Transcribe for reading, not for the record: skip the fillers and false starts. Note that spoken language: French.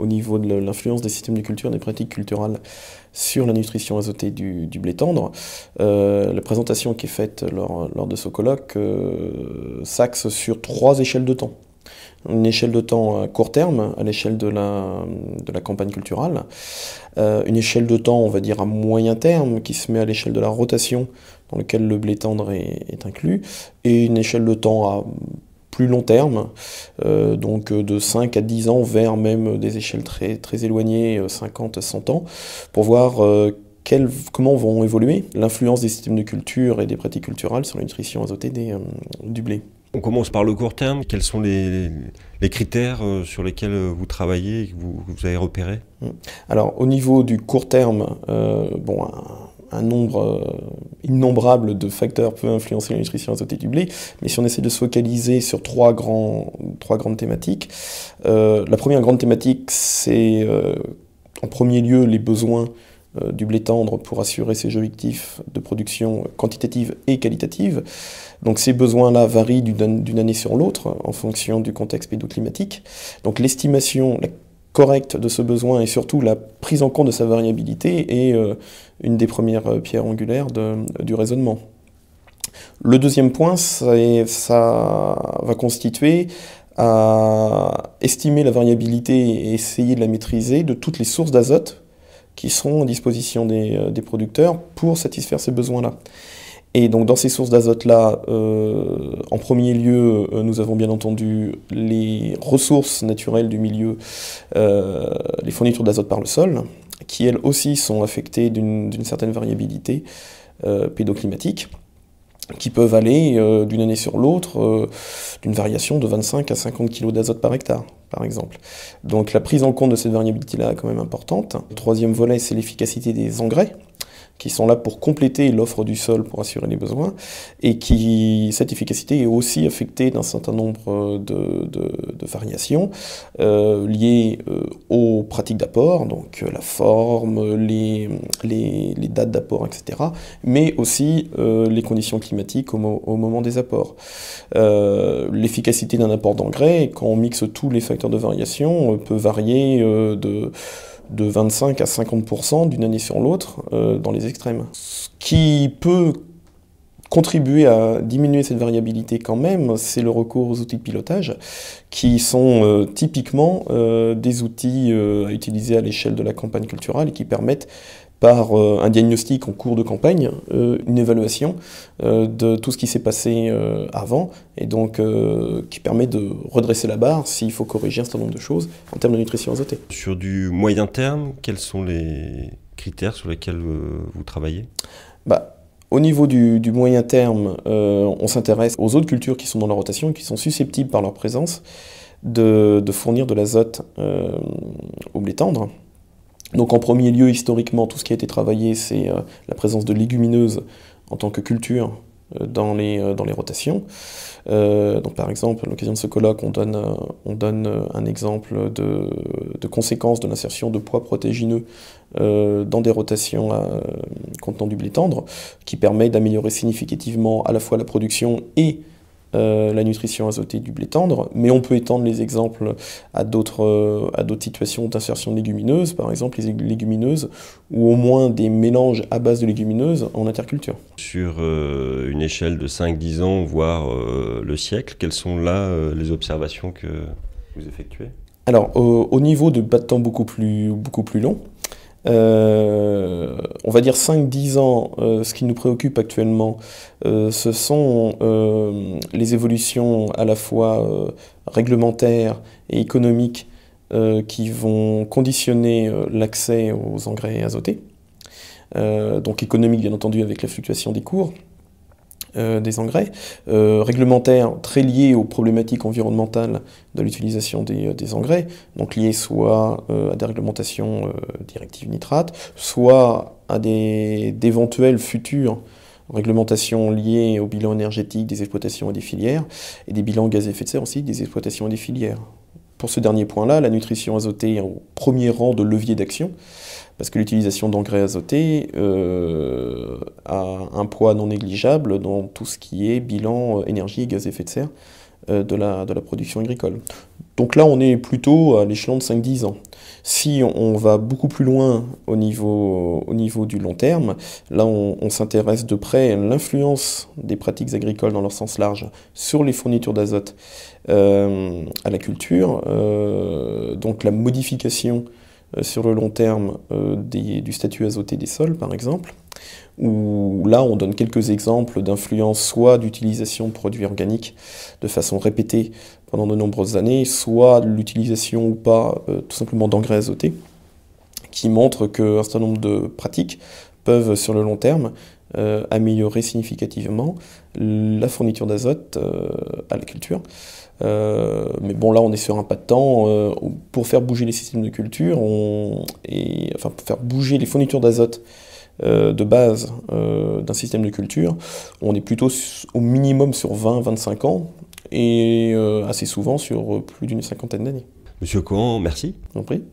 au niveau de l'influence des systèmes de culture et des pratiques culturelles sur la nutrition azotée du blé tendre. La présentation qui est faite lors de ce colloque s'axe sur 3 échelles de temps. Une échelle de temps à court terme, à l'échelle de la campagne culturelle, une échelle de temps, on va dire, à moyen terme, qui se met à l'échelle de la rotation, dans laquelle le blé tendre est inclus, et une échelle de temps à plus long terme, donc de 5 à 10 ans, vers même des échelles très, très éloignées, 50 à 100 ans, pour voir comment vont évoluer l'influence des systèmes de culture et des pratiques culturelles sur la nutrition azotée du blé. On commence par le court terme. Quels sont les critères sur lesquels vous travaillez et que vous avez repérés? Alors, au niveau du court terme, un nombre innombrable de facteurs peut influencer la nutrition azotée du blé, mais si on essaie de se focaliser sur trois grandes thématiques, la première grande thématique, c'est en premier lieu les besoins du blé tendre pour assurer ses objectifs de production quantitative et qualitative. Donc ces besoins-là varient d'une année sur l'autre en fonction du contexte pédoclimatique. Donc l'estimation correcte de ce besoin et surtout la prise en compte de sa variabilité est une des premières pierres angulaires du raisonnement. Le deuxième point, ça va constituer à estimer la variabilité et essayer de la maîtriser de toutes les sources d'azote qui seront à disposition des producteurs pour satisfaire ces besoins-là. Et donc dans ces sources d'azote-là, en premier lieu, nous avons bien entendu les ressources naturelles du milieu, les fournitures d'azote par le sol, qui elles aussi sont affectées d'une certaine variabilité pédoclimatique, qui peuvent aller d'une année sur l'autre, d'une variation de 25 à 50 kg d'azote par hectare, par exemple. Donc la prise en compte de cette variabilité-là est quand même importante. Le troisième volet, c'est l'efficacité des engrais, qui sont là pour compléter l'offre du sol pour assurer les besoins, et cette efficacité est aussi affectée d'un certain nombre de variations liées aux pratiques d'apport, donc la forme, les dates d'apport, etc., mais aussi les conditions climatiques au moment des apports. L'efficacité d'un apport d'engrais, quand on mixe tous les facteurs de variation, peut varier de 25 à 50% d'une année sur l'autre dans les extrêmes. Ce qui peut contribuer à diminuer cette variabilité quand même, c'est le recours aux outils de pilotage, qui sont typiquement des outils à utiliser à l'échelle de la campagne culturelle et qui permettent, par un diagnostic en cours de campagne, une évaluation de tout ce qui s'est passé avant, et donc qui permet de redresser la barre s'il faut corriger un certain nombre de choses en termes de nutrition azotée. Sur du moyen terme, quels sont les critères sur lesquels vous travaillez? Au niveau du moyen terme, on s'intéresse aux autres cultures qui sont dans la rotation et qui sont susceptibles par leur présence de fournir de l'azote au blé tendre. Donc en premier lieu, historiquement, tout ce qui a été travaillé, c'est la présence de légumineuses en tant que culture dans les rotations. Donc par exemple, à l'occasion de ce colloque, on donne un exemple de conséquences de l'insertion de pois protéagineux dans des rotations contenant du blé tendre, qui permet d'améliorer significativement à la fois la production et la nutrition azotée du blé tendre, mais on peut étendre les exemples à d'autres situations d'insertion de légumineuses, par exemple les légumineuses, ou au moins des mélanges à base de légumineuses en interculture. Sur une échelle de 5-10 ans, voire le siècle, quelles sont là les observations que vous effectuez? Alors, au niveau de bas de temps beaucoup plus long, on va dire 5-10 ans, ce qui nous préoccupe actuellement, ce sont les évolutions à la fois réglementaires et économiques qui vont conditionner l'accès aux engrais azotés. Donc économique bien entendu avec la fluctuation des cours des engrais, réglementaires très liés aux problématiques environnementales de l'utilisation des engrais, donc liés soit à des réglementations directives nitrates, soit à d'éventuelles futures réglementations liées au bilan énergétique des exploitations et des filières, et des bilans gaz à effet de serre aussi des exploitations et des filières. Pour ce dernier point-là, la nutrition azotée est au premier rang de levier d'action, parce que l'utilisation d'engrais azotés a un poids non négligeable dans tout ce qui est bilan énergie et gaz à effet de serre de la production agricole. Donc là, on est plutôt à l'échelon de 5-10 ans. Si on va beaucoup plus loin au niveau du long terme, là on s'intéresse de près à l'influence des pratiques agricoles dans leur sens large sur les fournitures d'azote à la culture, donc la modification sur le long terme du statut azoté des sols par exemple, où là on donne quelques exemples d'influence soit d'utilisation de produits organiques de façon répétée pendant de nombreuses années, soit de l'utilisation ou pas tout simplement d'engrais azotés, qui montrent qu'un certain nombre de pratiques peuvent sur le long terme améliorer significativement la fourniture d'azote à la culture. Mais bon, là on est sur un pas de temps. Pour faire bouger les systèmes de culture, pour faire bouger les fournitures d'azote de base d'un système de culture, on est plutôt au minimum sur 20-25 ans, et assez souvent sur plus d'une cinquantaine d'années. Monsieur Cohan, merci. Je vous en prie.